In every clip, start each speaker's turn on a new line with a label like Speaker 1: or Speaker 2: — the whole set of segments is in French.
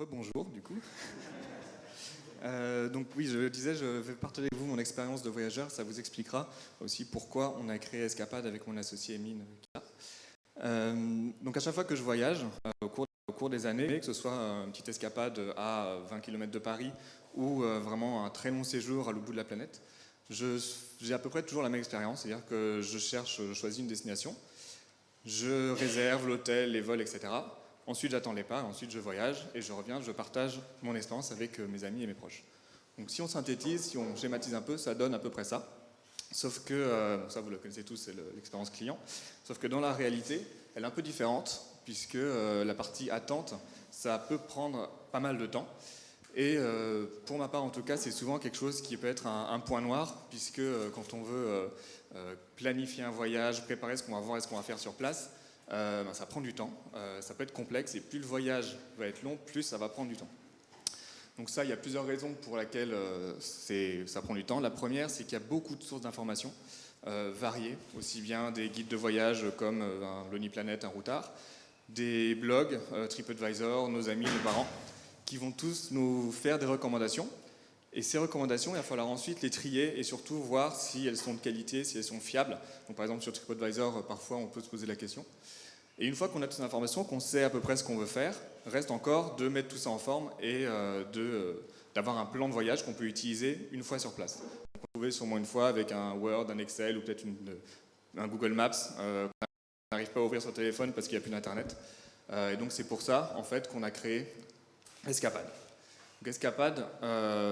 Speaker 1: Rebonjour du coup. Donc oui, je le disais, je vais partager avec vous mon expérience de voyageur. Ça vous expliquera aussi pourquoi on a créé Escapade avec mon associé Emine. Donc à chaque fois que je voyage, au cours des années, que ce soit une petite escapade à 20 km de Paris ou vraiment un très long séjour à l'autre bout de la planète, j'ai à peu près toujours la même expérience. C'est-à-dire que je choisis une destination, je réserve l'hôtel, les vols, etc. Ensuite, j'attends les pas, ensuite je voyage et je reviens, je partage mon expérience avec mes amis et mes proches. Donc si on synthétise, si on schématise un peu, ça donne à peu près ça. Sauf que, ça vous le connaissez tous, c'est l'expérience client, sauf que dans la réalité, elle est un peu différente, puisque la partie attente, ça peut prendre pas mal de temps. Et pour ma part en tout cas, c'est souvent quelque chose qui peut être un point noir, puisque quand on veut planifier un voyage, préparer ce qu'on va voir et ce qu'on va faire sur place, ça prend du temps, ça peut être complexe, et plus le voyage va être long, plus ça va prendre du temps. Donc ça, il y a plusieurs raisons pour lesquelles ça prend du temps. La première, c'est qu'il y a beaucoup de sources d'informations variées, aussi bien des guides de voyage comme Lonelyplanet, un Routard, des blogs, TripAdvisor, nos amis, nos parents, qui vont tous nous faire des recommandations. Et ces recommandations, il va falloir ensuite les trier et surtout voir si elles sont de qualité, si elles sont fiables. Donc par exemple sur TripAdvisor, parfois on peut se poser la question. Et une fois qu'on a toutes ces informations, qu'on sait à peu près ce qu'on veut faire, reste encore de mettre tout ça en forme et d'avoir un plan de voyage qu'on peut utiliser une fois sur place. On peut trouver sûrement une fois avec un Word, un Excel ou peut-être un Google Maps qu'on n'arrive pas à ouvrir sur téléphone parce qu'il n'y a plus d'Internet. Et donc c'est pour ça en fait qu'on a créé Escapade. Donc Escapade,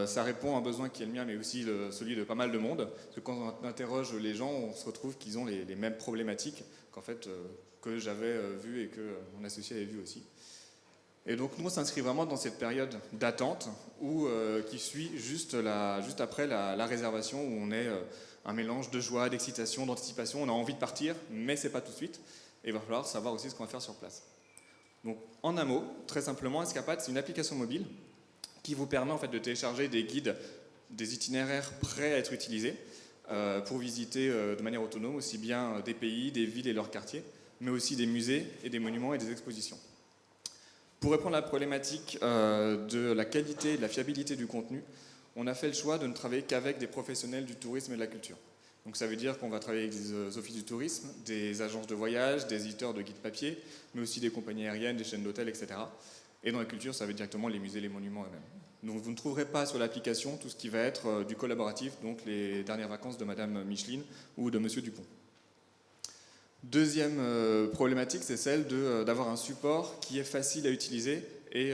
Speaker 1: ça répond à un besoin qui est le mien, mais aussi celui de pas mal de monde. Parce que quand on interroge les gens, on se retrouve qu'ils ont les mêmes problématiques qu'en fait, que j'avais vu et que mon associé avait vu aussi. Et donc nous, on s'inscrit vraiment dans cette période d'attente qui suit juste après la réservation, où on est un mélange de joie, d'excitation, d'anticipation. On a envie de partir, mais c'est pas tout de suite. Et il va falloir savoir aussi ce qu'on va faire sur place. Donc en un mot, très simplement, Escapade, c'est une application mobile qui vous permet en fait de télécharger des guides, des itinéraires prêts à être utilisés pour visiter de manière autonome aussi bien des pays, des villes et leurs quartiers, mais aussi des musées et des monuments et des expositions. Pour répondre à la problématique de la qualité et de la fiabilité du contenu, on a fait le choix de ne travailler qu'avec des professionnels du tourisme et de la culture. Donc ça veut dire qu'on va travailler avec des offices du tourisme, des agences de voyage, des éditeurs de guides papier, mais aussi des compagnies aériennes, des chaînes d'hôtels, etc. Et dans la culture, ça veut dire directement les musées, les monuments eux-mêmes. Donc vous ne trouverez pas sur l'application tout ce qui va être du collaboratif, donc les dernières vacances de Madame Micheline ou de Monsieur Dupont. Deuxième problématique, c'est celle d'avoir un support qui est facile à utiliser et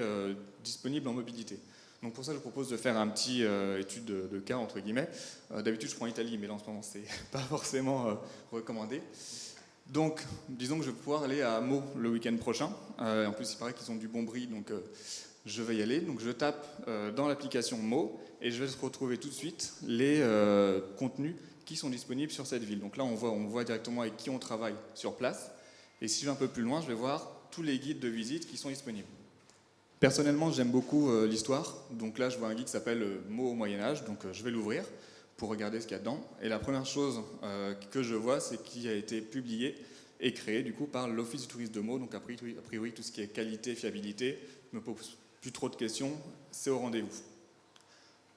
Speaker 1: disponible en mobilité. Donc pour ça, je vous propose de faire un petit étude de cas, entre guillemets. D'habitude, je prends l'Italie, mais là, en ce moment, c'est pas forcément recommandé. Donc, disons que je vais pouvoir aller à Meaux le week-end prochain. En plus, il paraît qu'ils ont du bon brie, donc je vais y aller. Donc, je tape dans l'application Meaux et je vais retrouver tout de suite les contenus qui sont disponibles sur cette ville. Donc là, on voit directement avec qui on travaille sur place. Et si je vais un peu plus loin, je vais voir tous les guides de visite qui sont disponibles. Personnellement, j'aime beaucoup l'histoire. Donc là, je vois un guide qui s'appelle Meaux au Moyen-Âge. Donc je vais l'ouvrir pour regarder ce qu'il y a dedans. Et la première chose que je vois, c'est qu'il a été publié et créé du coup par l'Office du tourisme de Meaux. Donc a priori, tout ce qui est qualité, fiabilité, je ne me pose plus trop de questions, c'est au rendez-vous.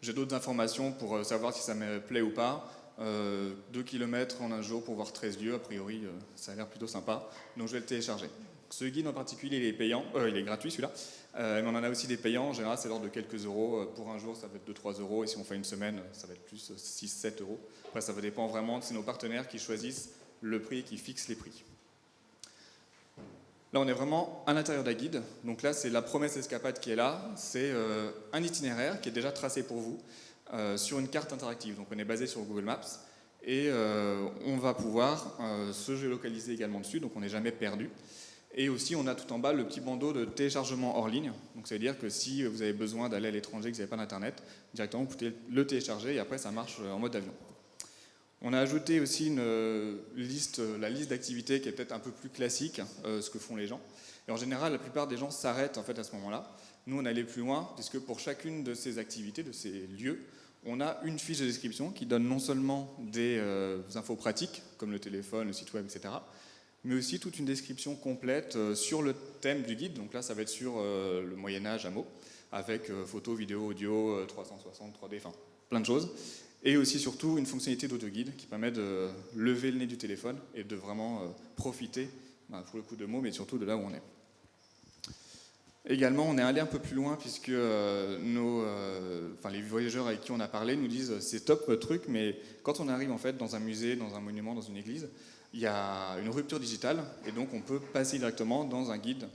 Speaker 1: J'ai d'autres informations pour savoir si ça me plaît ou pas. 2 km en un jour pour voir 13 lieux, a priori ça a l'air plutôt sympa, donc je vais le télécharger. Ce guide en particulier, il est payant, il est gratuit celui-là, mais on en a aussi des payants, en général c'est l'ordre de quelques euros, pour un jour ça va être 2-3 euros, et si on fait une semaine ça va être plus 6-7 euros. Après ça dépend vraiment, c'est nos partenaires qui choisissent le prix et qui fixent les prix. Là on est vraiment à l'intérieur d'un guide, donc là c'est la promesse Escapade qui est là, c'est un itinéraire qui est déjà tracé pour vous, sur une carte interactive. Donc on est basé sur Google Maps et on va pouvoir se géolocaliser également dessus, donc on n'est jamais perdu. Et aussi on a tout en bas le petit bandeau de téléchargement hors ligne, donc ça veut dire que si vous avez besoin d'aller à l'étranger, que vous n'avez pas d'internet, directement vous pouvez le télécharger et après ça marche en mode avion. On a ajouté aussi la liste d'activités qui est peut-être un peu plus classique, ce que font les gens. Et en général, la plupart des gens s'arrêtent en fait à ce moment-là. Nous, on est allé plus loin, puisque pour chacune de ces activités, de ces lieux, on a une fiche de description qui donne non seulement des infos pratiques, comme le téléphone, le site web, etc., mais aussi toute une description complète sur le thème du guide. Donc là, ça va être sur le Moyen-Âge à Meaux, avec photos, vidéos, audio, 360, 3D, enfin plein de choses. Et aussi surtout une fonctionnalité d'auto-guide qui permet de lever le nez du téléphone et de vraiment profiter, pour le coup de Meaux, mais surtout de là où on est. Également, on est allé un peu plus loin puisque les voyageurs avec qui on a parlé nous disent c'est top votre truc, mais quand on arrive en fait dans un musée, dans un monument, dans une église, il y a une rupture digitale et donc on peut passer directement dans un guide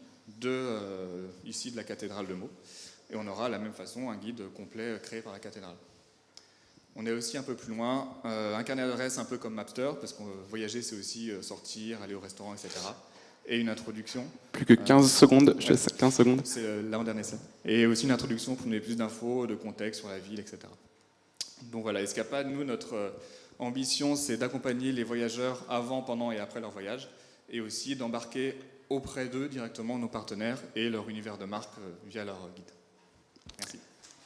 Speaker 1: ici de la cathédrale de Meaux et on aura de la même façon un guide complet créé par la cathédrale. On est aussi un peu plus loin, un carnet d'adresses un peu comme Mapster parce que voyager c'est aussi sortir, aller au restaurant, etc. Et une introduction.
Speaker 2: Plus que 15 secondes, je laisse 15 secondes.
Speaker 1: C'est l'avant-dernier slide. Et aussi une introduction pour donner plus d'infos, de contexte sur la ville, etc. Donc voilà, Escapade, nous, notre ambition, c'est d'accompagner les voyageurs avant, pendant et après leur voyage, et aussi d'embarquer auprès d'eux directement nos partenaires et leur univers de marque via leur guide. Merci.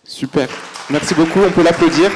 Speaker 2: Super, merci beaucoup, on peut l'applaudir.